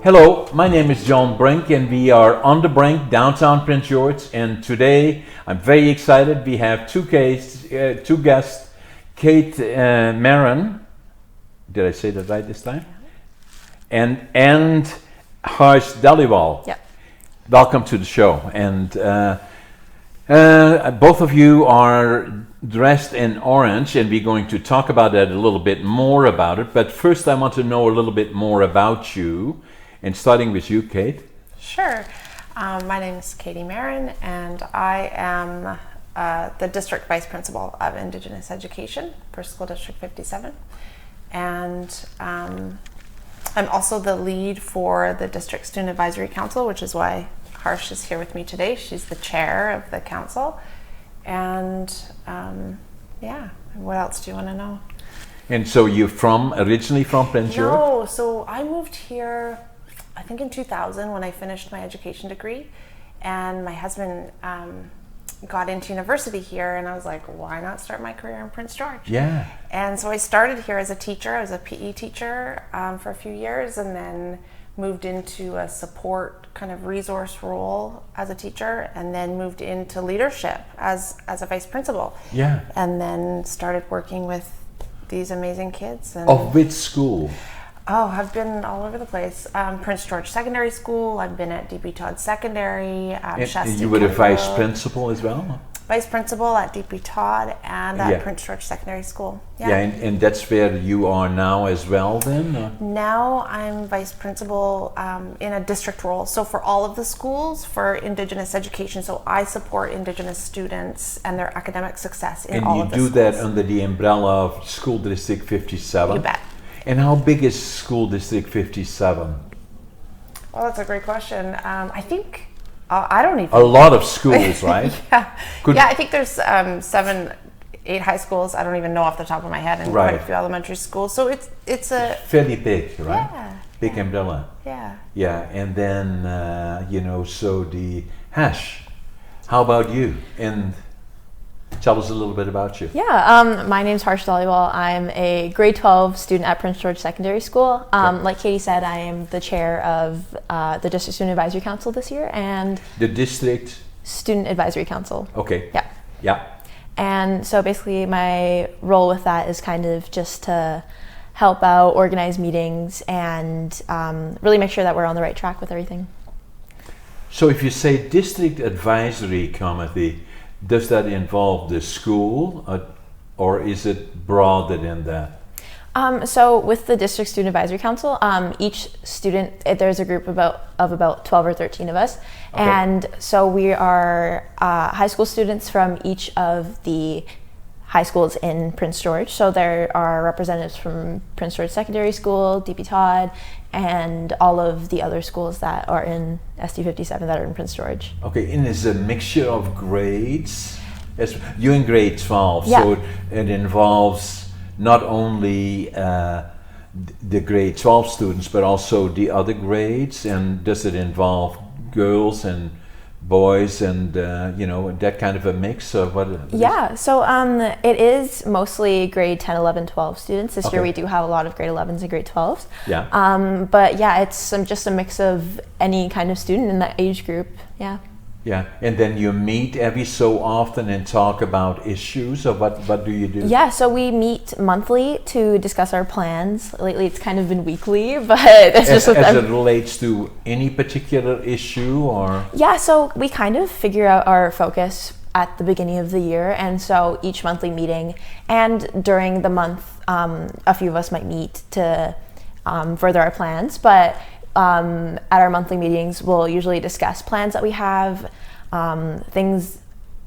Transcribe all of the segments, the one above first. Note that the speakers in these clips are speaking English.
Hello, my name is John Brink and we are on the Brink, downtown Prince George, and today I'm very excited. We have two guests, Marren, did I say that right this time? And Dhaliwal. Yep. Welcome to the show. And both of you are dressed in orange, and we're going to talk about that a little bit more about it. But first I want to know a little bit more about you, and starting with you, Kate. Sure. My name is Katie Marren, and I am the District Vice Principal of Indigenous Education for School District 57. And I'm also the lead for the District Student Advisory Council, which is why Harsh is here with me today. She's the chair of the council. And yeah, what else do you want to know? And so you're originally from Prince George? No, so I moved here, I think in 2000 when I finished my education degree. And my husband got into university here, and I was like, why not start my career in Prince George? Yeah. And so I started here as a teacher. I was a PE teacher for a few years, and then moved into a support kind of resource role as a teacher, and then moved into leadership as a vice principal. Yeah. And then started working with these amazing kids. And of which school? Oh, I've been all over the place. Prince George Secondary School. I've been at DP Todd Secondary. And you were the vice principal as well? Vice principal at DP Todd and at Prince George Secondary School. Yeah, and that's where you are now as well then? Or? Now I'm vice principal in a district role. So for all of the schools for Indigenous education, so I support Indigenous students and their academic success in all of the schools. And you do that under the umbrella of School District 57? You bet. And how big is School District 57? Well, that's a great question. I think, I don't even... A lot of schools, right? Yeah, I think there's 7, 8 high schools. I don't even know off the top of my head, and quite a few elementary schools. So it's a... Fairly big, right? Yeah. Big umbrella. Yeah. Yeah, and then, so the hash. How about you? And tell us a little bit about you. Yeah, my name's Dhaliwal. I'm a grade 12 student at Prince George Secondary School. Like Katie said, I am the chair of the District Student Advisory Council this year, and the District Student Advisory Council. Okay. Yeah. Yeah. And so basically my role with that is kind of just to help out, organize meetings, and really make sure that we're on the right track with everything. So if you say District Advisory Committee, does that involve the school, or is it broader than that? So with the District Student Advisory Council, each student, there's a group of about 12 or 13 of us. Okay. And so we are high school students from each of the high schools in Prince George. So there are representatives from Prince George Secondary School, DP Todd, and all of the other schools that are in SD57 that are in Prince George. Okay, and it's a mixture of grades. You're in grade 12, yeah. So it involves not only the grade 12 students, but also the other grades. And does it involve girls and boys and that kind of a mix of what? Yeah, so it is mostly grade 10, 11, 12 students. This year we do have a lot of grade 11s and grade 12s. Yeah. But yeah, it's just a mix of any kind of student in that age group. Yeah. Yeah, and then you meet every so often and talk about issues, or what do you do? Yeah, so we meet monthly to discuss our plans. Lately it's kind of been weekly, but it's as it relates to any particular issue, or? Yeah, so we kind of figure out our focus at the beginning of the year, and so each monthly meeting and during the month, a few of us might meet to further our plans, but at our monthly meetings, we'll usually discuss plans that we have, things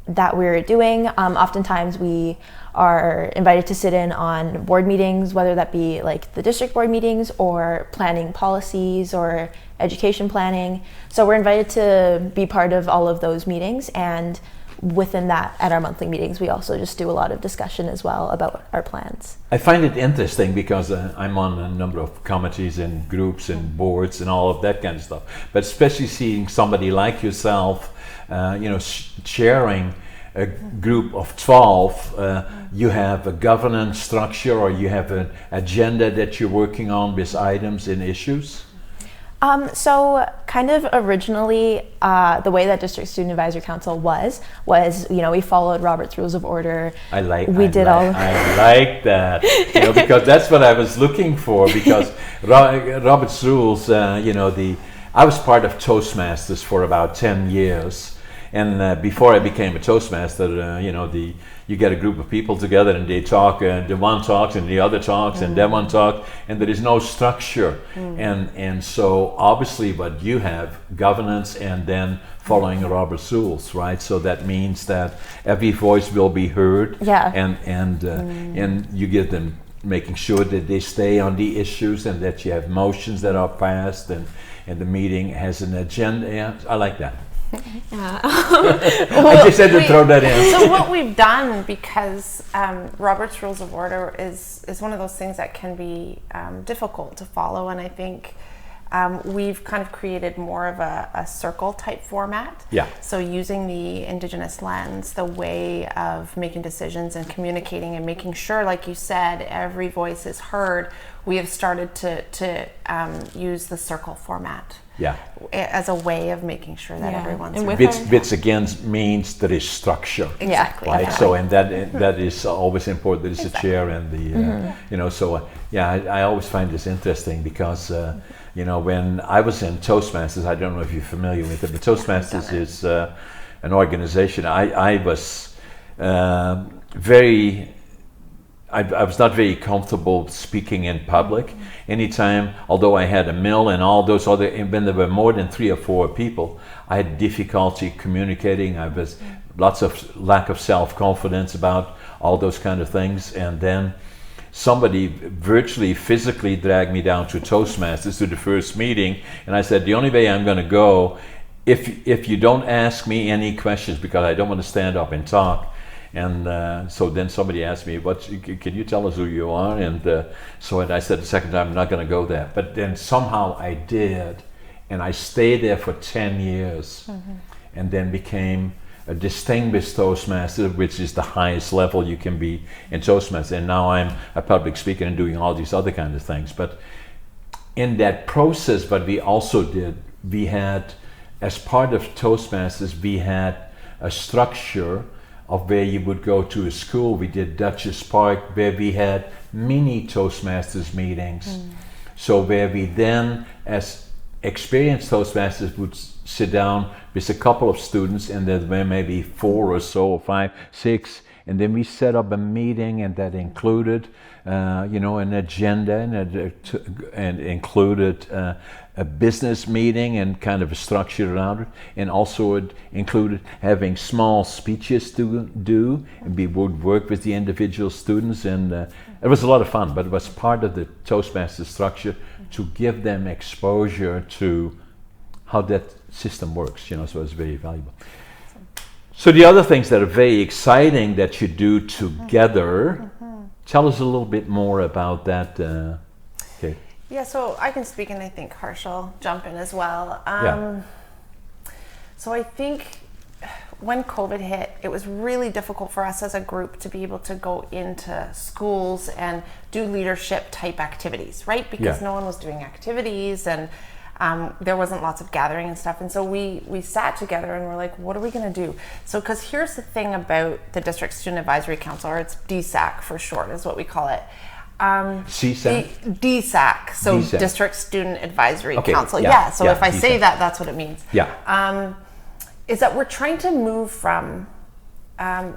that we're doing. Oftentimes we are invited to sit in on board meetings, whether that be like the district board meetings or planning policies or education planning. So we're invited to be part of all of those meetings, and within that, at our monthly meetings, we also just do a lot of discussion as well about our plans. I find it interesting because I'm on a number of committees and groups and boards and all of that kind of stuff. But especially seeing somebody like yourself, chairing a group of 12, you have a governance structure, or you have an agenda that you're working on with items and issues? So kind of originally, the way that District Student Advisory Council was, we followed Robert's Rules of Order. I like that, because that's what I was looking for, because Robert's Rules, I was part of Toastmasters for about 10 years. And before I became a Toastmaster, you get a group of people together and they talk, the one talks and the other talks and then one talks, and there is no structure. And so obviously what you have, governance and then following Robert's Rules, right? So that means that every voice will be heard, and you get them making sure that they stay on the issues and that you have motions that are passed and the meeting has an agenda. Yeah, I like that. I just had to throw that in. So what we've done, because Robert's Rules of Order is one of those things that can be difficult to follow, and I think we've kind of created more of a circle type format. Yeah. So using the Indigenous lens, the way of making decisions and communicating and making sure, like you said, every voice is heard, we have started to use the circle format. Yeah. As a way of making sure that everyone's heard. Bits again means there is structure. Exactly. Right. So and that is always important. There is a chair and the So I always find this interesting because when I was in Toastmasters, I don't know if you're familiar with it, but Toastmasters is an organization. I was I was not very comfortable speaking in public. Anytime, although I had a mill and all those other, and when there were more than 3 or 4 people, I had difficulty communicating. I was lots of lack of self-confidence about all those kind of things. And then somebody virtually physically dragged me down to Toastmasters to the first meeting. And I said, the only way I'm going to go, if you don't ask me any questions, because I don't want to stand up and talk. And so then somebody asked me, can you tell us who you are? And so I said the second time, I'm not going to go there. But then somehow I did. And I stayed there for 10 years and then became a distinguished Toastmaster, which is the highest level you can be in Toastmasters. And now I'm a public speaker and doing all these other kind of things. But in that process, what we also did, we had, as part of Toastmasters, we had a structure of where you would go to a school. We did Duchess Park, where we had mini Toastmasters meetings. So where we then, as experienced Toastmasters, would sit down with a couple of students, and there were maybe 4 or so, or 5, 6, and then we set up a meeting, and that included, an agenda, and included a business meeting and kind of a structure around it, and also it included having small speeches to do, and we would work with the individual students, and it was a lot of fun, but it was part of the Toastmasters structure to give them exposure to how that system works, so it's very valuable. So the other things that are very exciting that you do together, tell us a little bit more about that, Kate. Yeah, so I can speak, and I think Harsh will jump in as well. So I think when COVID hit, it was really difficult for us as a group to be able to go into schools and do leadership type activities, right? Because no one was doing activities, and there wasn't lots of gathering and stuff. And so we sat together and we're like, what are we going to do? So, because here's the thing about the District Student Advisory Council, or it's DSAC for short is what we call it. CSAC? DSAC, so DSAC. District Student Advisory Okay, Council. So if I DSAC. say that, that's what it means. Yeah. Is that we're trying to move from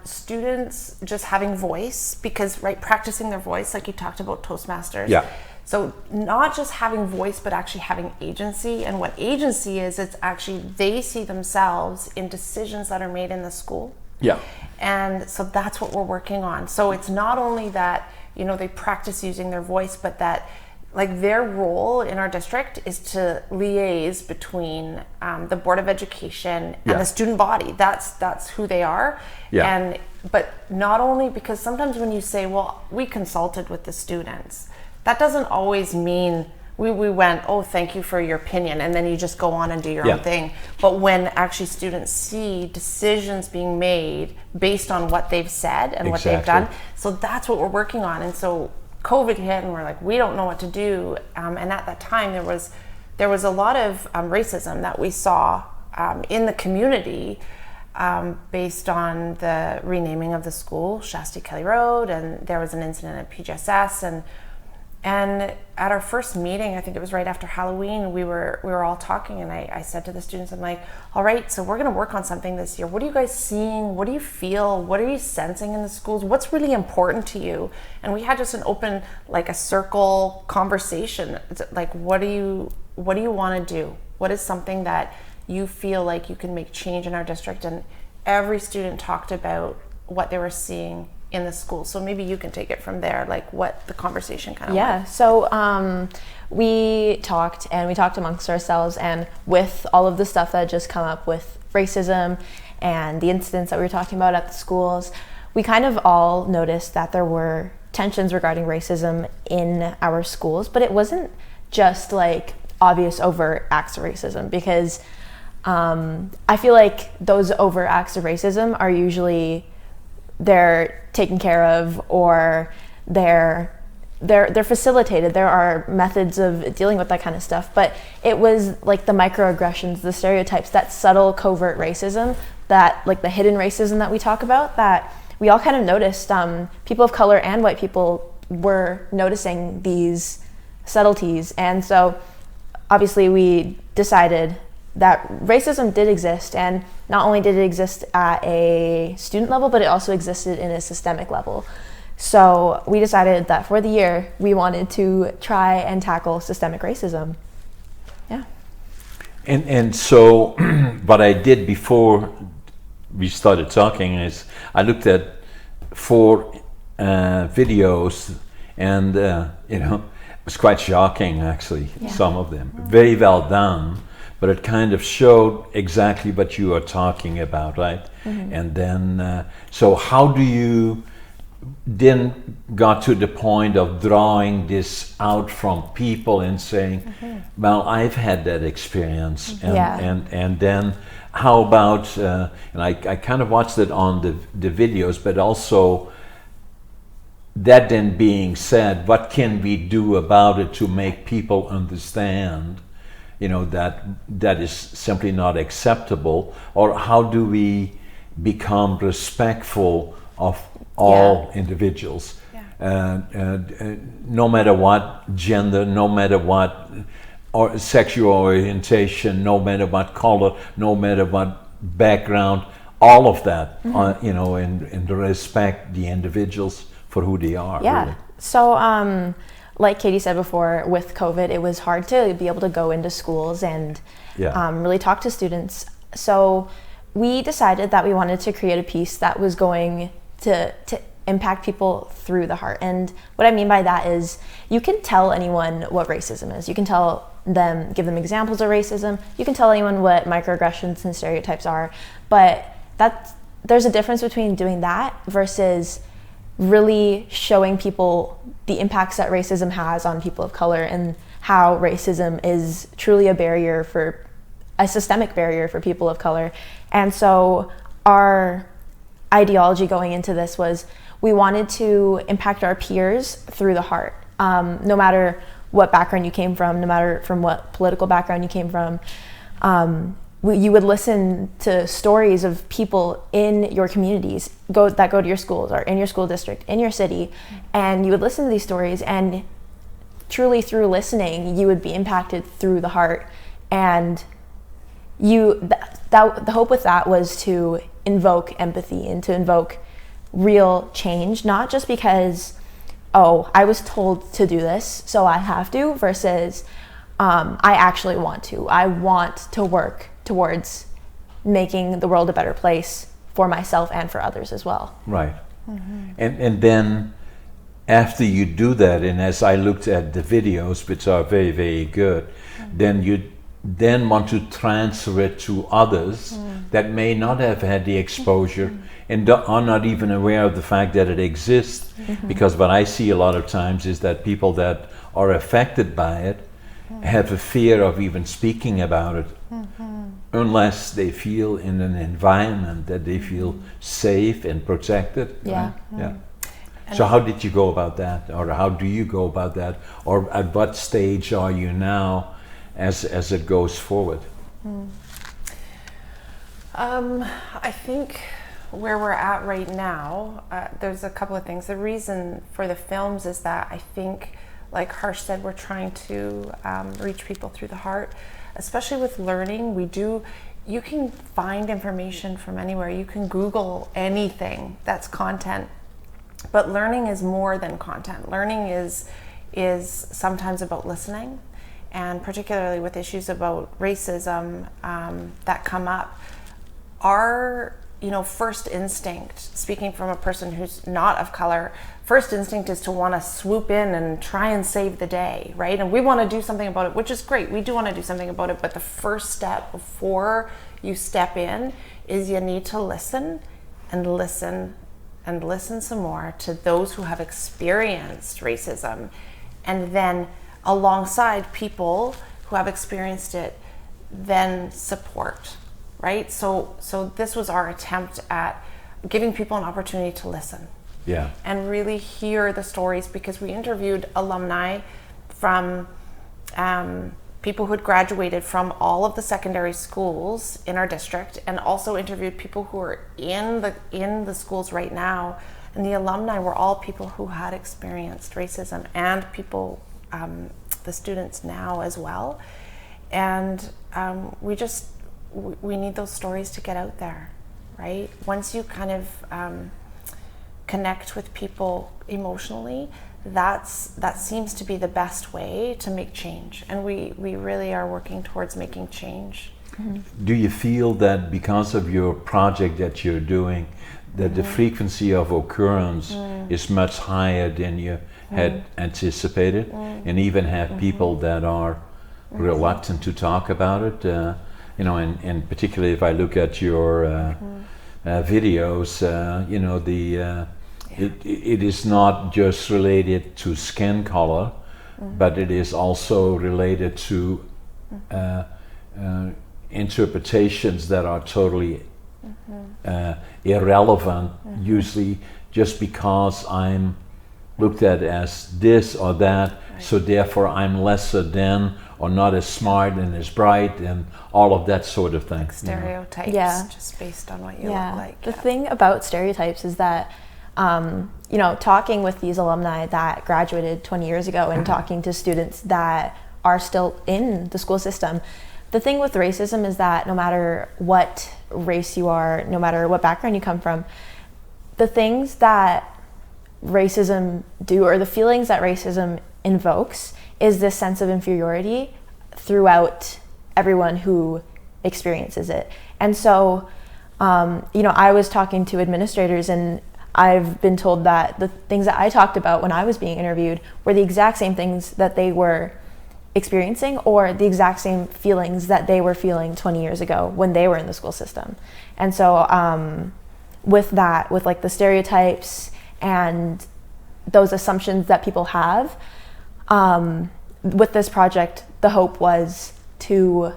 students just having voice, because practicing their voice, like you talked about Toastmasters. Yeah. So not just having voice, but actually having agency. And what agency is, it's actually they see themselves in decisions that are made in the school. Yeah. And so that's what we're working on. So it's not only that, they practice using their voice, but that their role in our district is to liaise between the Board of Education and the student body. That's who they are. Yeah. But not only, because sometimes when you say, well, we consulted with the students, that doesn't always mean we went, oh, thank you for your opinion, and then you just go on and do your own thing. But when actually students see decisions being made based on what they've said and what they've done, so that's what we're working on. And so COVID hit, and we're like, we don't know what to do. And at that time, there was there was a lot of racism that we saw in the community based on the renaming of the school, Shasti Kelly Road, and there was an incident at PGSS, and at our first meeting, I think it was right after Halloween, we were all talking, and I said to the students, I'm like, all right, so we're going to work on something this year. What are you guys seeing? What do you feel? What are you sensing in the schools? What's really important to you? And we had just an open, like a circle conversation. It's like, what do you want to do? What is something that you feel like you can make change in our district? And every student talked about what they were seeing in the school. So maybe you can take it from there, like what the conversation kind of was. So we talked amongst ourselves, and with all of the stuff that had just come up with racism and the incidents that we were talking about at the schools, we kind of all noticed that there were tensions regarding racism in our schools, but it wasn't just like obvious overt acts of racism, because I feel like those overt acts of racism are usually they're taken care of, or they're facilitated. There are methods of dealing with that kind of stuff, but it was like the microaggressions, the stereotypes, that subtle covert racism, that like the hidden racism that we talk about, that we all kind of noticed. People of color and white people were noticing these subtleties, and so obviously we decided that racism did exist, and not only did it exist at a student level, but it also existed in a systemic level. So we decided that for the year, we wanted to try and tackle systemic racism. Yeah. And so what I did before we started talking is I looked at 4 videos, and it was quite shocking, actually. Yeah. Some of them very well done, but it kind of showed exactly what you are talking about, right? Mm-hmm. And then, so how do you then got to the point of drawing this out from people and saying, well, I've had that experience, and then how about, and I kind of watched it on the videos, but also that then being said, what can we do about it to make people understand that is simply not acceptable, or how do we become respectful of all individuals, no matter what gender, no matter what or sexual orientation, no matter what color, no matter what background, all of that, and to respect the individuals for who they are. Yeah. Really. So, like Katie said before, with COVID, it was hard to be able to go into schools and really talk to students. So we decided that we wanted to create a piece that was going to impact people through the heart. And what I mean by that is you can tell anyone what racism is. You can tell them, give them examples of racism. You can tell anyone what microaggressions and stereotypes are. But there's a difference between doing that versus really showing people the impacts that racism has on people of color, and how racism is truly a systemic barrier for people of color. And so our ideology going into this was we wanted to impact our peers through the heart, no matter what background you came from, no matter from what political background you came from. You would listen to stories of people in your communities that go to your schools, or in your school district, in your city, and you would listen to these stories, and truly through listening, you would be impacted through the heart. And the hope with that was to invoke empathy and to invoke real change, not just because, I was told to do this, so I have to, versus I actually want to. I want to work towards making the world a better place for myself and for others as well. Right. Mm-hmm. And then after you do that, and as I looked at the videos, which are very, very good, then you then want to transfer it to others that may not have had the exposure and are not even aware of the fact that it exists. Because what I see a lot of times is that people that are affected by it have a fear of even speaking about it, unless they feel in an environment that they feel safe and protected. Yeah. Right? Yeah. So how did you go about that, or how do you go about that, or at what stage are you now as it goes forward? I think where we're at right now, there's a couple of things. The reason for the films is that I think, like Harsh said, we're trying to reach people through the heart, especially with learning. You can find information from anywhere. You can Google anything that's content, but learning is more than content. Learning is sometimes about listening, and particularly with issues about racism that come up. Our first instinct, speaking from a person who's not of color, first instinct is to want to swoop in and try and save the day, right? And we want to do something about it, which is great. We do want to do something about it, but the first step before you step in is you need to listen and listen and listen some more to those who have experienced racism, and then alongside people who have experienced it, then support. Right? So this was our attempt at giving people an opportunity to listen. Yeah. And really hear the stories, because we interviewed alumni from people who had graduated from all of the secondary schools in our district, and also interviewed people who are in the schools right now. And the alumni were all people who had experienced racism, and people, the students now as well. And we need those stories to get out there, right? Once you kind of connect with people emotionally, that seems to be the best way to make change. And we really are working towards making change. Mm-hmm. Do you feel that because of your project that you're doing, that the frequency of occurrence is much higher than you had anticipated, and even have people that are reluctant to talk about it? And particularly if I look at your videos, it is not just related to skin color, but it is also related to interpretations that are totally irrelevant, usually just because I'm looked at as this or that, so therefore I'm lesser than, or not as smart and as bright, and all of that sort of thing. Like stereotypes, just based on what you look like. The thing about stereotypes is that, talking with these alumni that graduated 20 years ago and talking to students that are still in the school system, the thing with racism is that no matter what race you are, no matter what background you come from, the things that racism do, or the feelings that racism invokes, is this sense of inferiority throughout everyone who experiences it. And so, I was talking to administrators, and I've been told that the things that I talked about when I was being interviewed were the exact same things that they were experiencing, or the exact same feelings that they were feeling 20 years ago when they were in the school system. And so with like the stereotypes and those assumptions that people have, with this project, the hope was to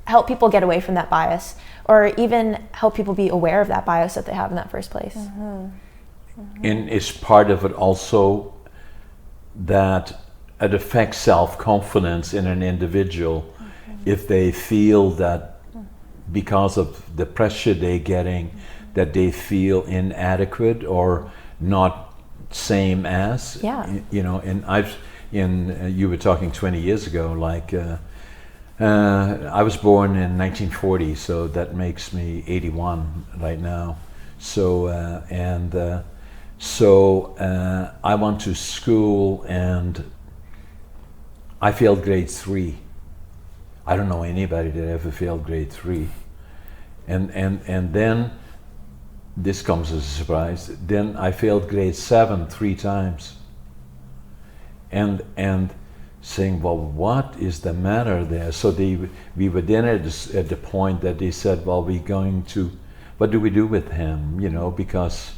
help people get away from that bias, or even help people be aware of that bias that they have in that first place. And is part of it also that it affects self-confidence in an individual if they feel that because of the pressure they're getting, that they feel inadequate or not same as? And you were talking 20 years ago, like I was born in 1940, so that makes me 81 right now. So I went to school and I failed grade 3. I don't know anybody that ever failed grade 3. And then, this comes as a surprise, then I failed grade 7 3 times. And saying, well, what is the matter there? So we were then at the point that they said, well, what do we do with him? Because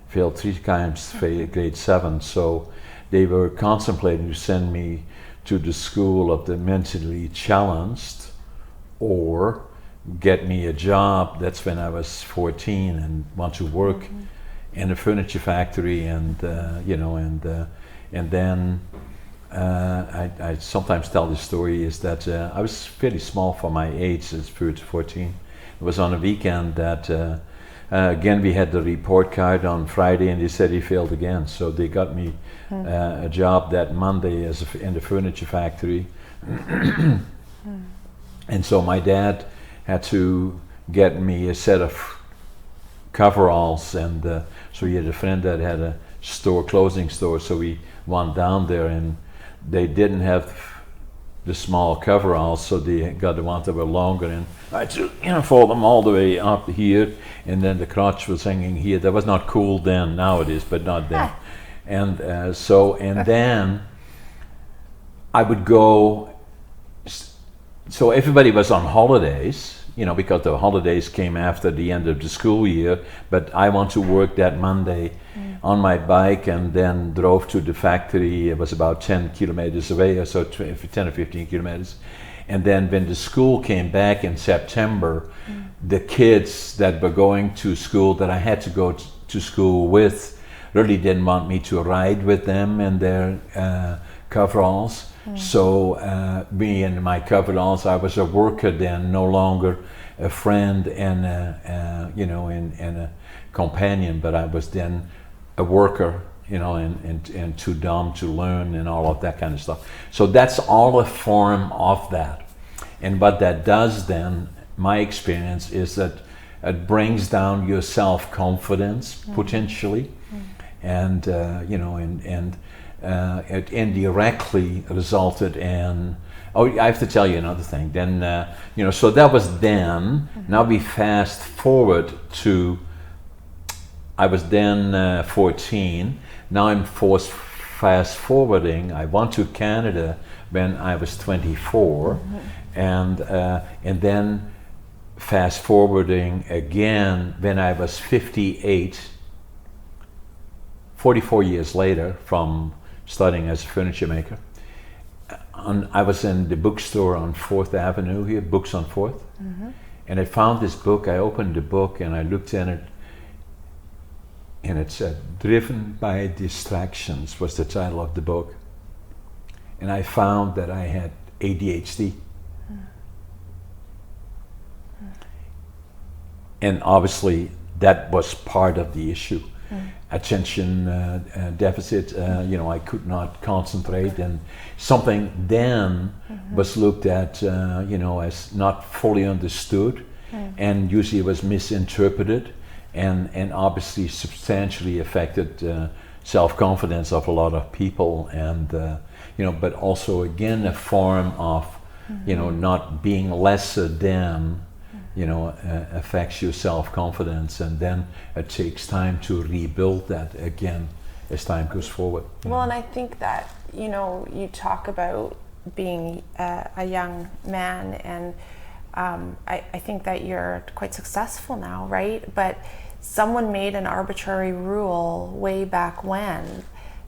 failed 3 times, failed grade 7. So they were contemplating to send me to the school of the mentally challenged, or get me a job. That's when I was 14 and want to work in a furniture factory, and then I sometimes tell this story is that I was fairly small for my age, as 14. It was on a weekend that again we had the report card on Friday, and they said he failed again. So they got me a job that Monday in the furniture factory. And so my dad had to get me a set of coveralls, and so he had a friend that had a clothing store, so we went down there, and they didn't have the small coveralls, so they got the ones that were longer, and I had to fold them all the way up here, and then the crotch was hanging here. That was not cool then. Now it is, but not then. And then I would go. So everybody was on holidays, because the holidays came after the end of the school year, but I want to work that Monday on my bike, and then drove to the factory. It was about 10 kilometers away, or so 10 or 15 kilometers. And then when the school came back in September, the kids that were going to school, that I had to go to school with, really didn't want me to ride with them in their coveralls. So me and my coveralls, I was a worker then, no longer a friend and and a companion, but I was then a worker, and too dumb to learn and all of that kind of stuff. So that's all a form of that. And what that does then, my experience is that it brings down your self-confidence potentially, and it indirectly resulted in, I have to tell you another thing. Then, so that was then. Now we fast forward to, I was then 14. Now I'm fast forwarding. I went to Canada when I was 24, and then fast forwarding again when I was 58. 44 years later from studying as a furniture maker. I was in the bookstore on 4th Avenue here, Books on 4th, and I found this book. I opened the book and I looked in it, and it said, "Driven by Distractions" was the title of the book. And I found that I had ADHD. And obviously that was part of the issue. Attention deficit, I could not concentrate, and something then was looked at, as not fully understood, and usually was misinterpreted, and obviously substantially affected self-confidence of a lot of people, and but also again a form of, not being lesser than. Affects your self-confidence, and then it takes time to rebuild that again as time goes forward. Well, and I think that, you talk about being a young man, and I think that you're quite successful now, right? But someone made an arbitrary rule way back when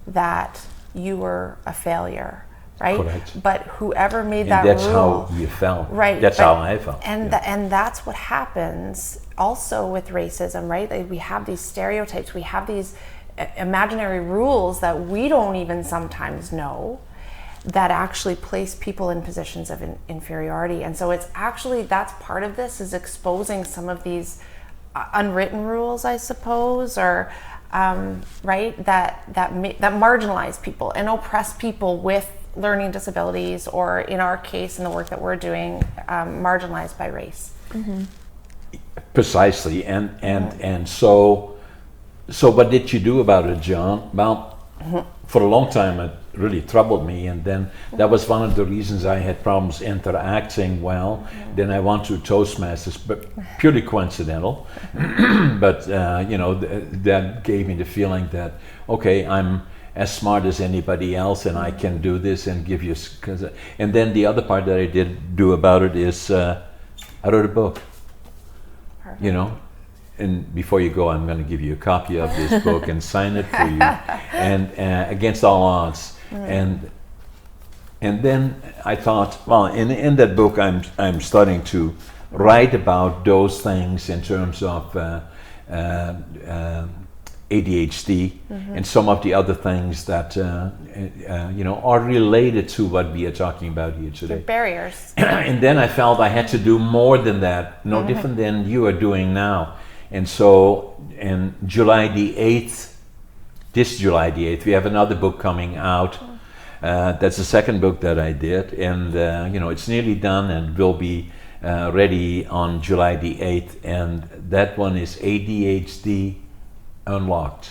that you were a failure. Right? Correct. But whoever made and that that's rule, how you felt. Right. That's how I felt. And and that's what happens also with racism, right? Like, we have these stereotypes, we have these imaginary rules that we don't even sometimes know, that actually place people in positions of inferiority. And so it's actually, that's part of this, is exposing some of these unwritten rules, I suppose, or right, that marginalize people and oppress people with learning disabilities, or in our case, in the work that we're doing, marginalized by race. Precisely, and so what did you do about it, John? Well, for a long time it really troubled me, and then that was one of the reasons I had problems interacting well. Then I went to Toastmasters, but purely coincidental. But that gave me the feeling that, okay, I'm as smart as anybody else, and I can do this and give you. And then the other part that I did do about it is I wrote a book. Perfect. And before you go, I'm going to give you a copy of this book and sign it for you. And against all odds. And then I thought, well, in that book, I'm starting to write about those things in terms of ADHD and some of the other things that you know, are related to what we are talking about here today. Barriers. And then I felt I had to do more than that, no different than you are doing now. And so in July the 8th, this July the 8th, we have another book coming out. That's the second book that I did, and you know, it's nearly done and will be ready on July the 8th, and that one is ADHD Unlocked.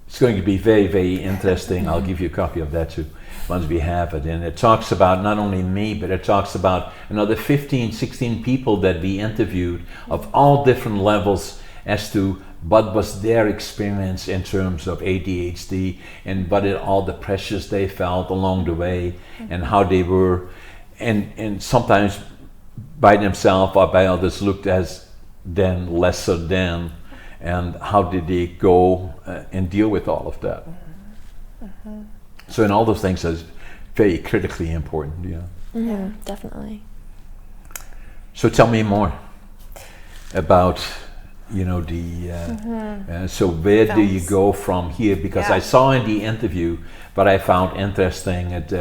It's going to be very, very interesting. I'll give you a copy of that too, once we have it. And it talks about not only me, but it talks about another 15, 16 people that we interviewed of all different levels as to what was their experience in terms of ADHD and all the pressures they felt along the way and how they were, and sometimes by themselves or by others looked as then lesser than, and how did they go and deal with all of that. So in all those things is very critically important. Definitely. So tell me more about, you know, the so where do you go from here? Because I saw in the interview what I found interesting, it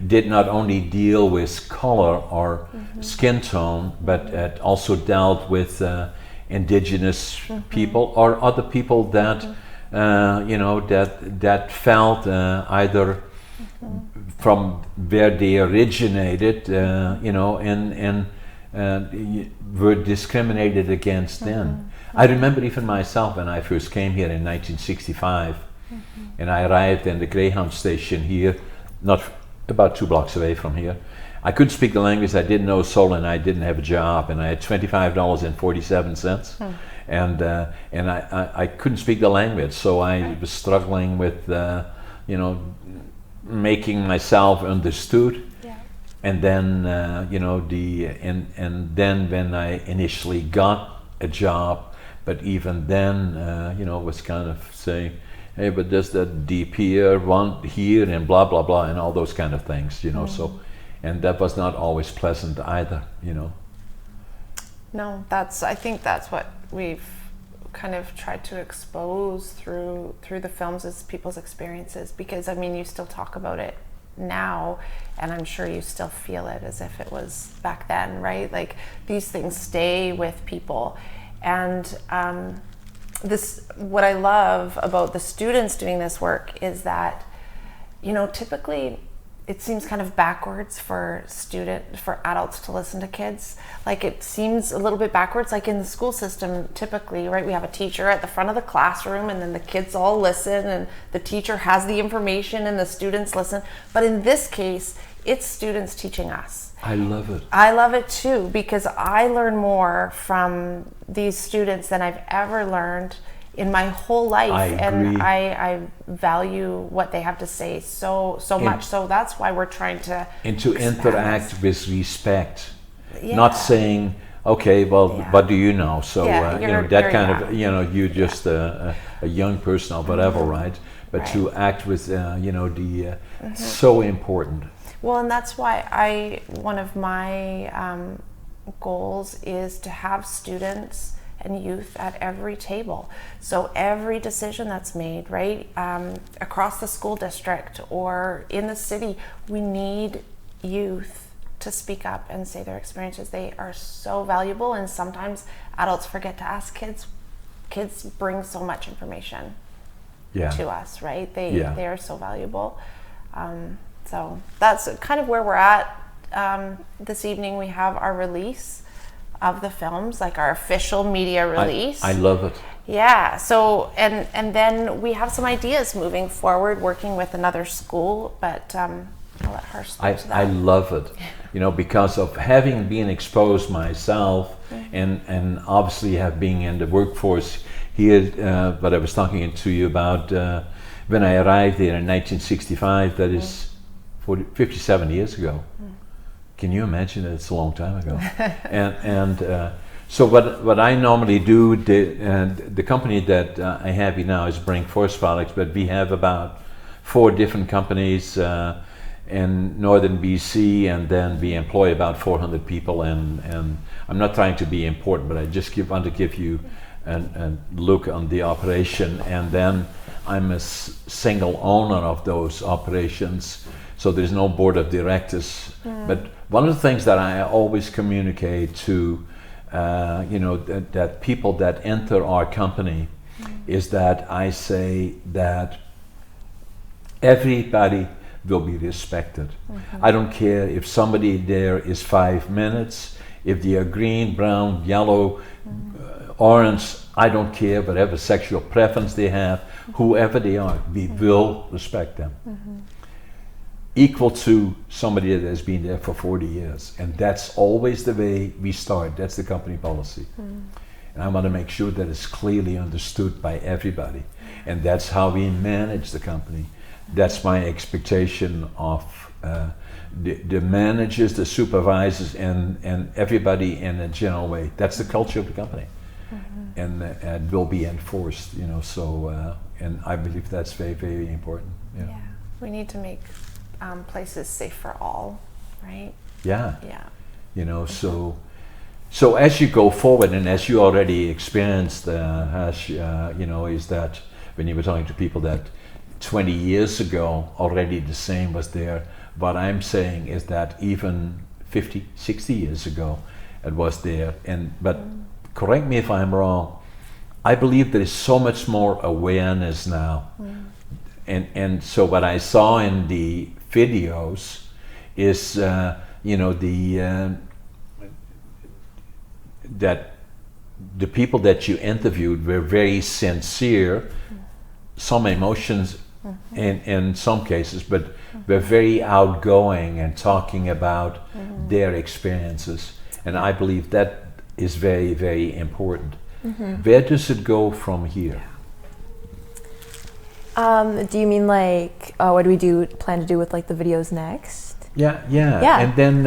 did not only deal with color or skin tone, but it also dealt with Indigenous people or other people that you know, that felt either from where they originated, you know, and were discriminated against then. I remember even myself when I first came here in 1965, and I arrived in the Greyhound station here, not about 2 blocks away from here. I couldn't speak the language, I didn't know soul, and I didn't have a job, and I had $25.47, and I couldn't speak the language, so I was struggling with, you know, making myself understood. And then, you know, and then when I initially got a job, but even then, you know, was kind of saying, hey, but there's that deep here, one here, and blah, blah, blah, and all those kind of things, you know, so, and that was not always pleasant either, you know. No, I think that's what we've kind of tried to expose through the films is people's experiences, because, I mean, you still talk about it now, and I'm sure you still feel it as if it was back then, right? Like, these things stay with people. And what I love about the students doing this work is that, you know, typically it seems kind of backwards for adults to listen to kids. Like, it seems a little bit backwards, like in the school system typically, right? We have a teacher at the front of the classroom, and then the kids all listen, and the teacher has the information and the students listen. But in this case, it's students teaching us. I love it. I love it too, because I learn more from these students than I've ever learned in my whole life. And I value what they have to say so much. So that's why we're trying to interact with respect, not saying, okay, well, what do you know? So you know, that kind of, you know, you're just a young person or whatever, right? But to act with, you know, the so important. Well, and that's why one of my goals is to have students and youth at every table. So every decision that's made, right, across the school district or in the city, we need youth to speak up and say their experiences. They are so valuable, and sometimes adults forget to ask kids. Kids bring so much information to us, right? They are so valuable. So that's kind of where we're at. This evening we have our release of the films, like our official media release. I love it. Yeah, so and then we have some ideas moving forward, working with another school, but I'll let her speak to that. I love it, you know, because of having been exposed myself and obviously have been in the workforce here, but I was talking to you about when I arrived here in 1965, that is 57 years ago. Can you imagine that? It's a long time ago. So what I normally do, the company that I have here now is Brink Products, but we have about 4 different companies in northern BC, and then we employ about 400 people, and I'm not trying to be important, but I just want to give you and look on the operation, and then I'm a single owner of those operations, so there's no board of directors. But one of the things that I always communicate to that people that enter our company is that I say that everybody will be respected. I don't care if somebody there is 5 minutes, if they are green, brown, yellow, orange, I don't care, whatever sexual preference they have, whoever they are, we will respect them. Equal to somebody that has been there for 40 years. And that's always the way we start. That's the company policy. And I want to make sure that it's clearly understood by everybody. And that's how we manage the company. That's my expectation of the managers, the supervisors, and everybody in a general way. That's the culture of the company. And will be enforced, so, and I believe that's very, very important. Yeah. We need to make places safe for all, right? Yeah. Yeah. So as you go forward, and as you already experienced, is that when you were talking to people that 20 years ago already the same was there, what I'm saying is that even 50, 60 years ago it was there. But correct me if I'm wrong, I believe there is so much more awareness now. And so what I saw in the videos is, that the people that you interviewed were very sincere, some emotions in some cases, but were very outgoing and talking about their experiences. And I believe that is very, very important. Where does it go from here? Do you mean like what do we plan to do with like the videos next? Yeah. And then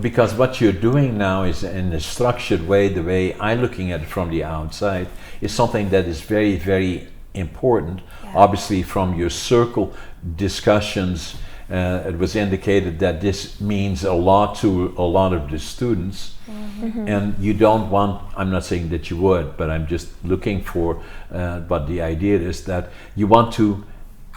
because what you're doing now is in a structured way, the way I'm looking at it from the outside, is something that is very, very important. Obviously, from your circle discussions, it was indicated that this means a lot to a lot of the students. And you don't want, I'm not saying that you would, but I'm just looking for, but the idea is that you want to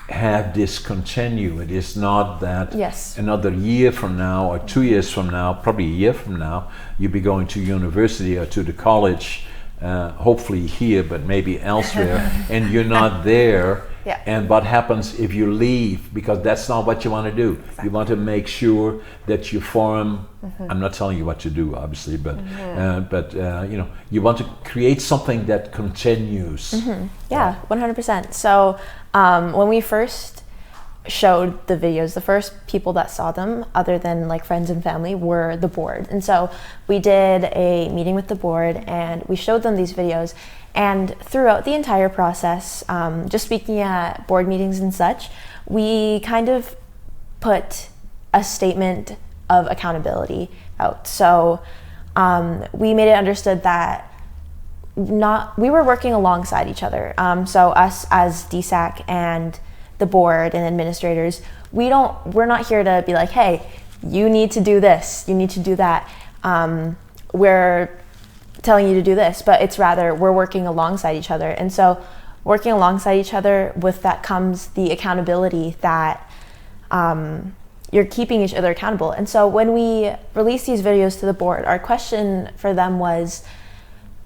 have this continue. It is not that another year from now or 2 years from now, probably a year from now, you'll be going to university or to the college, hopefully here, but maybe elsewhere, and you're not there. And what happens if you leave? Because that's not what you want to do. You want to make sure that you form, I'm not telling you what to do, obviously, but you want to create something that continues. Yeah, 100%. So when we first showed the videos, the first people that saw them, other than like friends and family, were the board. And so we did a meeting with the board and we showed them these videos. And throughout the entire process, just speaking at board meetings and such, we kind of put a statement of accountability out. So we made it understood that we were working alongside each other. So us as DSAC and the board and administrators, we're not here to be like, hey, you need to do this, you need to do that. We're telling you to do this, but it's rather we're working alongside each other. And so working alongside each other, with that comes the accountability that you're keeping each other accountable. And so when we released these videos to the board, our question for them was,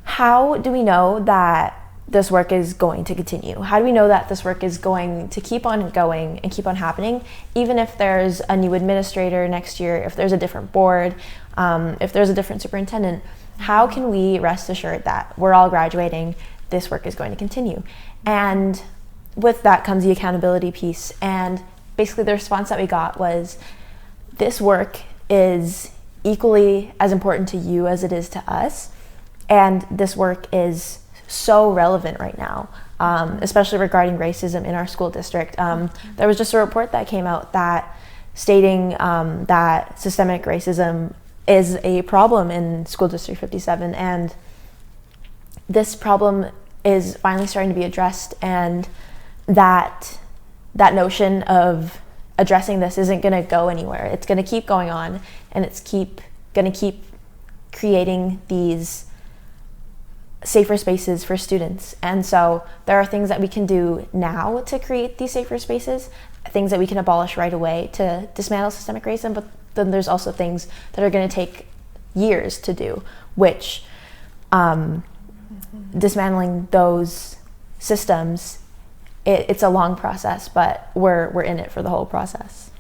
how do we know that this work is going to continue? How do we know that this work is going to keep on going and keep on happening, even if there's a new administrator next year, if there's a different board, if there's a different superintendent? How can we rest assured that we're all graduating, this work is going to continue? And with that comes the accountability piece. And basically the response that we got was, this work is equally as important to you as it is to us. And this work is so relevant right now, especially regarding racism in our school district. There was just a report that came out that stating that systemic racism is a problem in School District 57, and this problem is finally starting to be addressed, and that notion of addressing this isn't going to go anywhere. It's going to keep going on, and it's going to keep creating these safer spaces for students. And so there are things that we can do now to create these safer spaces, things that we can abolish right away to dismantle systemic racism, but then there's also things that are going to take years to do, which dismantling those systems, it's a long process, but we're in it for the whole process.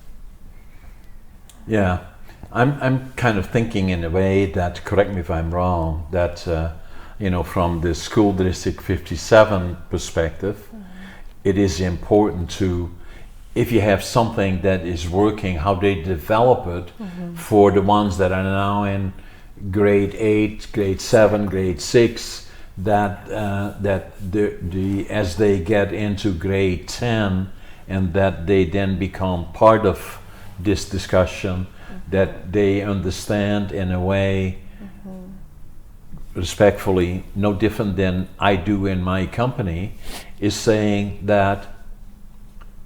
Yeah, I'm kind of thinking in a way that, correct me if I'm wrong, that from the school district 57 perspective, it is important to, if you have something that is working, how they develop it for the ones that are now in grade 8, grade 7, grade 6, that as they get into grade 10 and that they then become part of this discussion, that they understand in a way, respectfully, no different than I do in my company, is saying that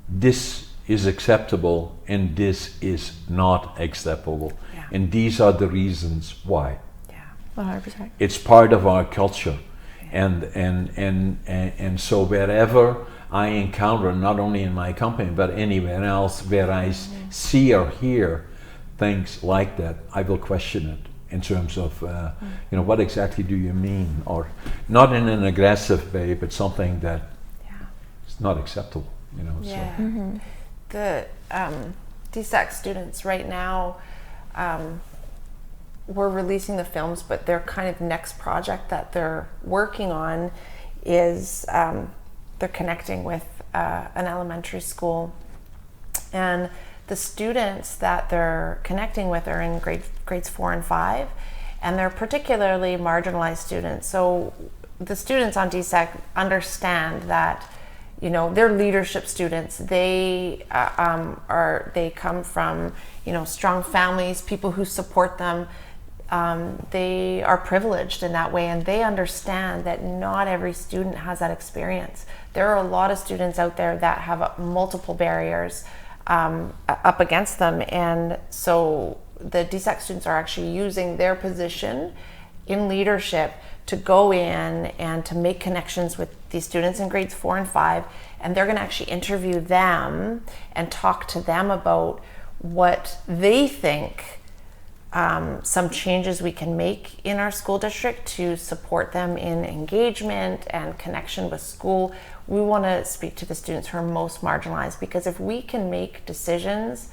this is acceptable and this is not acceptable. Yeah. And these are the reasons why. Yeah. 100%. It's part of our culture. And so wherever I encounter, not only in my company, but anywhere else where I see or hear things like that, I will question it in terms of, what exactly do you mean? Or not in an aggressive way, but something that is not acceptable, Yeah. So. The DSAC students right now, we're releasing the films, but their kind of next project that they're working on is they're connecting with an elementary school, and the students that they're connecting with are in grades 4 and 5, and they're particularly marginalized students. So the students on DSAC understand that, they're leadership students. They they come from, strong families, people who support them. They are privileged in that way, and they understand that not every student has that experience. There are a lot of students out there that have multiple barriers up against them, and so the DSAC students are actually using their position in leadership to go in and to make connections with these students in grades 4 and 5, and they're going to actually interview them and talk to them about what they think some changes we can make in our school district to support them in engagement and connection with school. We want to speak to the students who are most marginalized, because if we can make decisions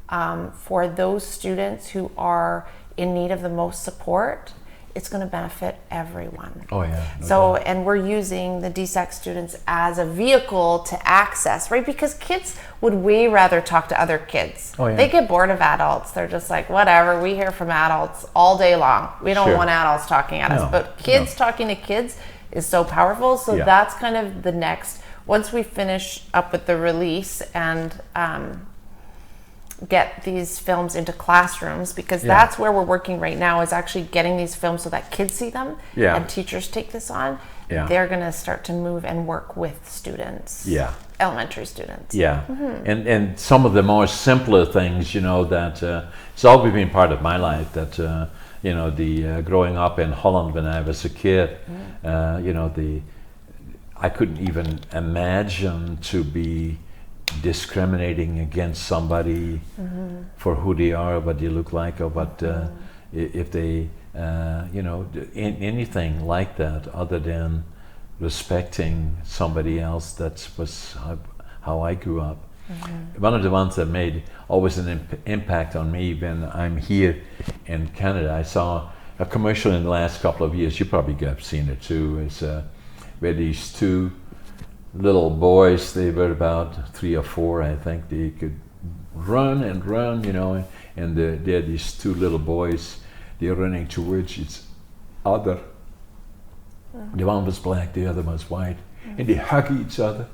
for those students who are in need of the most support, it's going to benefit everyone. Oh yeah. So, and we're using the DSAC students as a vehicle to access, right? Because kids would way rather talk to other kids. Oh, yeah. They get bored of adults. They're just like, whatever, we hear from adults all day long. We don't Sure. want adults talking at us. No, But kids talking to kids is so powerful. So Yeah. that's kind of the next, once we finish up with the release and get these films into classrooms, because that's where we're working right now, is actually getting these films so that kids see them and teachers take this on. They're going to start to move and work with students, elementary students. And some of the more simpler things, that it's always been part of my life, that the growing up in Holland when I was a kid, I couldn't even imagine to be discriminating against somebody for who they are, or what they look like, or what if they anything like that, other than respecting somebody else. That was how I grew up. One of the ones that made always an impact on me when I'm here in Canada, I saw a commercial in the last couple of years, you probably have seen it too, is where these two little boys, they were about 3 or 4, I think, they could run and run, and they had these 2 little boys, they're running towards each other. The one was black, the other was white, and they hug each other.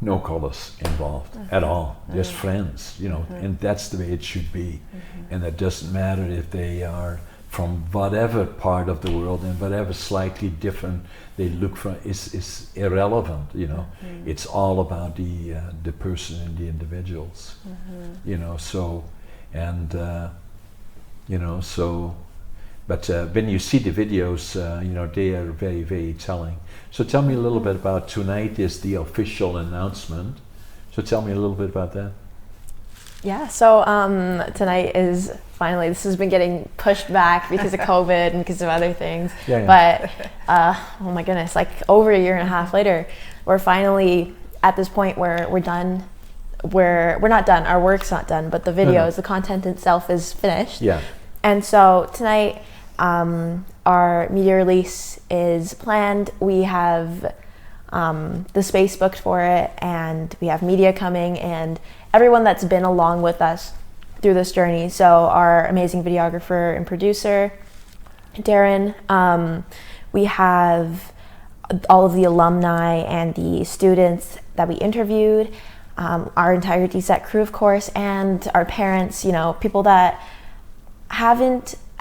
No colors involved at all, just friends, and that's the way it should be. And it doesn't matter if they are from whatever part of the world and whatever slightly different they look from, is irrelevant, It's all about the person and the individuals, so, and, so But when you see the videos, they are very, very telling. So tell me a little bit about tonight is the official announcement. So tell me a little bit about that. Yeah, so tonight is finally, this has been getting pushed back because of COVID and because of other things. But oh my goodness, like over a year and a half later, we're finally at this point where we're done. We're not done, our work's not done, but the videos, the content itself is finished. Yeah. And so tonight, our media release is planned. We have the space booked for it, and we have media coming, and everyone that's been along with us through this journey. So our amazing videographer and producer, Darren. We have all of the alumni and the students that we interviewed, our entire DSAC crew, of course, and our parents, people that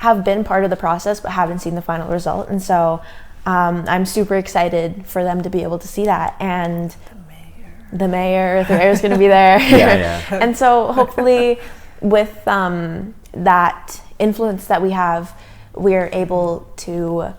have been part of the process but haven't seen the final result. And so I'm super excited for them to be able to see that. And the mayor's going to be there. And so hopefully with that influence that we have, we're able to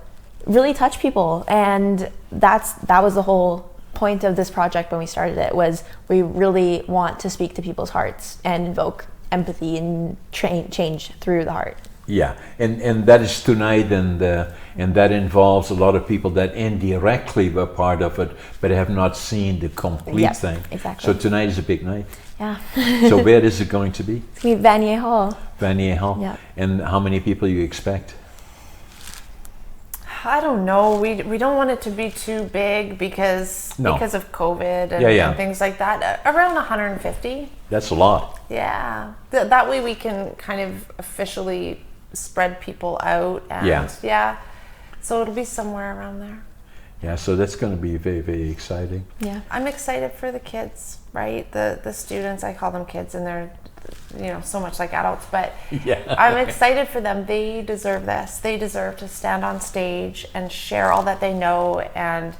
really touch people. And that was the whole point of this project when we started it, was we really want to speak to people's hearts and invoke empathy and change through the heart. Yeah, and that is tonight, and that involves a lot of people that indirectly were part of it, but have not seen the complete thing. Exactly. So tonight is a big night. Yeah. So where is it going to be? It's going to be Vanier Hall. Vanier Hall? Yeah. And how many people you expect? I don't know. We don't want it to be too big because of COVID and things like that. Around 150. That's a lot. Yeah. That way we can kind of officially spread people out. And so it'll be somewhere around there. Yeah, so that's going to be very, very exciting. Yeah. I'm excited for the kids, right? The students, I call them kids, and they're so much like adults, but I'm excited for them. They deserve this. They deserve to stand on stage and share all that they know, and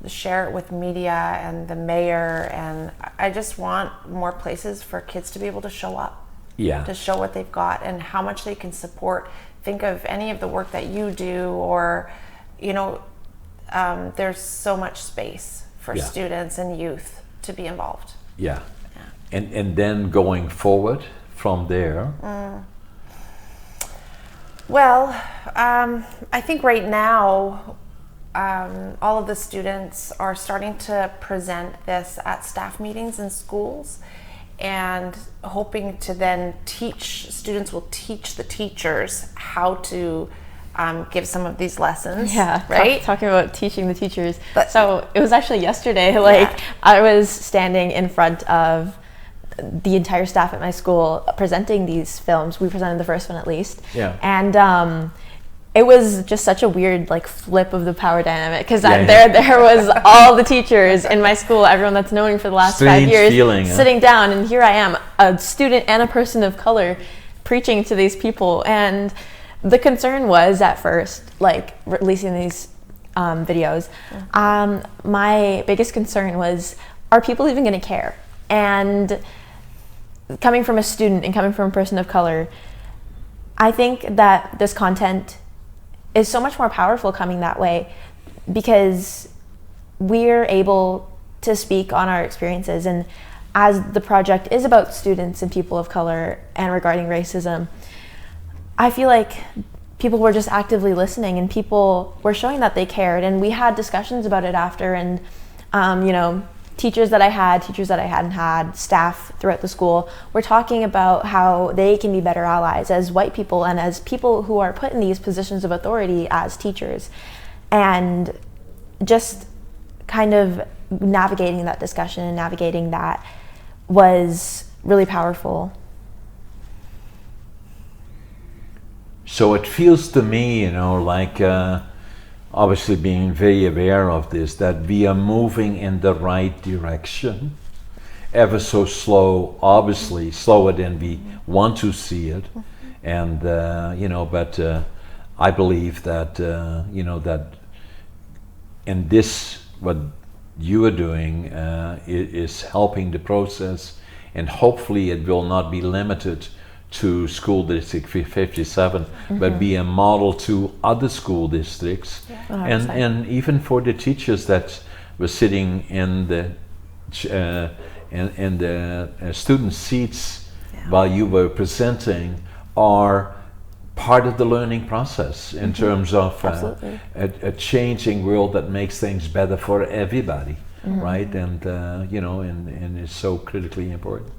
share it with media and the mayor. And I just want more places for kids to be able to show up, to show what they've got and how much they can support. Think of any of the work that you do, or there's so much space for students and youth to be involved. And then going forward from there? Well, I think right now all of the students are starting to present this at staff meetings in schools, and hoping to then students will teach the teachers how to give some of these lessons. Right? Talking about teaching the teachers. So it was actually yesterday, I was standing in front of the entire staff at my school presenting these films. We presented the first one at least. And it was just such a weird flip of the power dynamic, because there was all the teachers in my school, everyone that's known me for the last 5 years, sitting down, and here I am, a student and a person of color, preaching to these people. And the concern was at first, releasing these videos, my biggest concern was, are people even going to care? And coming from a student and coming from a person of color, I think that this content is so much more powerful coming that way, because we're able to speak on our experiences. And as the project is about students and people of color and regarding racism, I feel like people were just actively listening, and people were showing that they cared. And we had discussions about it after, and teachers that I had, teachers that I hadn't had, staff throughout the school, were talking about how they can be better allies as white people and as people who are put in these positions of authority as teachers. And just kind of navigating that discussion and navigating that was really powerful. So it feels to me, obviously being very aware of this, that we are moving in the right direction, ever so slow, obviously slower than we want to see it. And but I believe that that in this, what you are doing is helping the process, and hopefully it will not be limited to school district 57, but be a model to other school districts, and even for the teachers that were sitting in the student seats while you were presenting are part of the learning process in terms of a changing world that makes things better for everybody, right? And you know, and it's so critically important.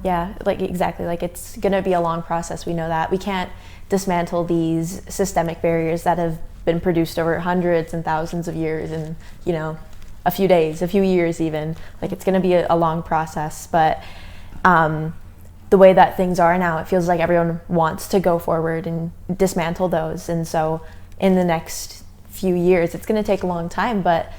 Yeah, like exactly. Like it's going to be a long process. We know that. We can't dismantle these systemic barriers that have been produced over hundreds and thousands of years in, you know, a few days, a few years even. Like it's going to be a long process, but the way that things are now, it feels like everyone wants to go forward and dismantle those. And so in the next few years, it's going to take a long time, but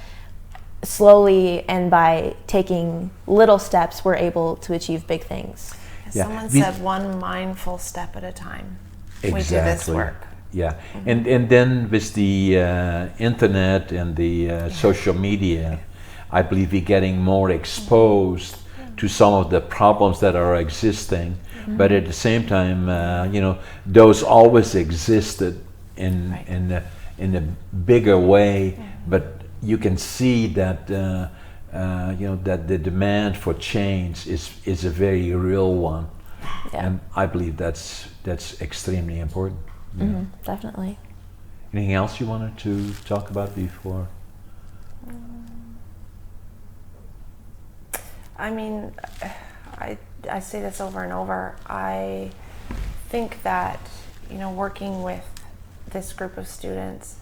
slowly and by taking little steps, we're able to achieve big things. Someone said one mindful step at a time. Exactly. We do this work. Yeah, and then with the internet and the social media, I believe we're getting more exposed to some of the problems that are existing, but at the same time, you know, those always existed in a bigger way, but you can see that you know, that the demand for change is a very real one, and I believe that's extremely important. Definitely. Anything else you wanted to talk about before? I mean, I say this over and over. I think that, you know, working with this group of students,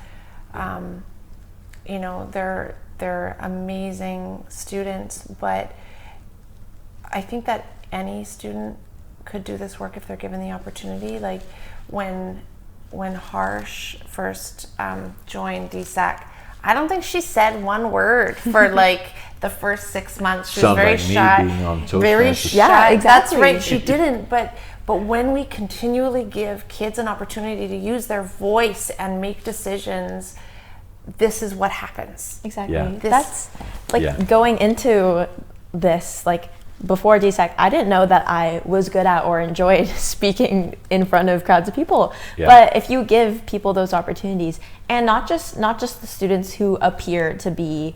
you know, they're amazing students, but I think that any student could do this work if they're given the opportunity. Like when Harsh first joined DSAC, I don't think she said one word for like the first 6 months. She was very shy. Very shy. Yeah, exactly. That's right. She didn't. But when we continually give kids an opportunity to use their voice and make decisions, this is what happens. Exactly. Yeah. That's like going into this, like before DSAC, I didn't know that I was good at or enjoyed speaking in front of crowds of people. Yeah. But if you give people those opportunities, and not just the students who appear to be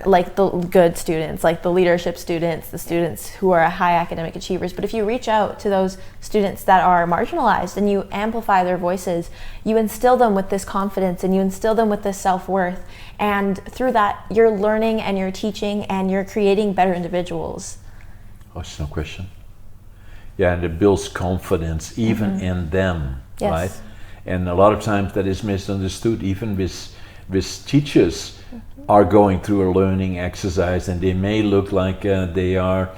like the good students, like the leadership students, the students who are high academic achievers, but if you reach out to those students that are marginalized and you amplify their voices, you instill them with this confidence and you instill them with this self-worth, and through that you're learning and you're teaching and you're creating better individuals. Oh, it's no question. Yeah, and it builds confidence even in them, right? And a lot of times that is misunderstood, even with teachers are going through a learning exercise, and they may look like they are,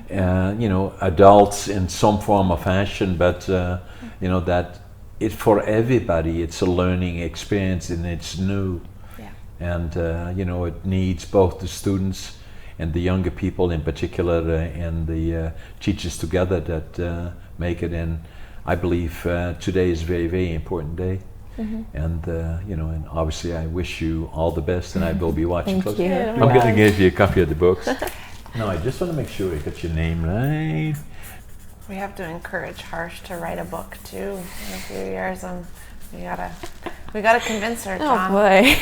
you know, adults in some form or fashion, but you know, that it for everybody, it's a learning experience and it's new. And you know, it needs both the students and the younger people in particular, and the teachers together that make it. And I believe today is a very, very important day. And you know, and obviously I wish you all the best, and I will be watching closely. I'm going to give you a copy of the books. No, I just want to make sure I got your name right. We have to encourage Harsh to write a book too in a few years, and we gotta convince her, John. Oh boy.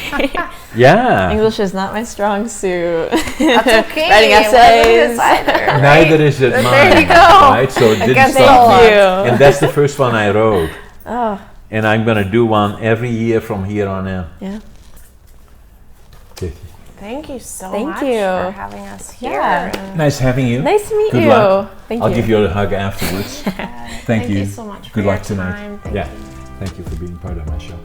Yeah. English is not my strong suit. That's okay. Writing essays. Neither is it mine. There you go. Right? So it didn't stop me. you. And that's the first one I wrote. Oh. And I'm going to do one every year from here on in. Yeah. Okay. Thank you so Thank much you. for having us here. Yeah. And Nice having you. Nice to meet Good you. luck. Thank you. I'll give you a hug afterwards. Thank you. so much for Good your luck tonight. time. Thank Yeah. you. Thank you for being part of my show.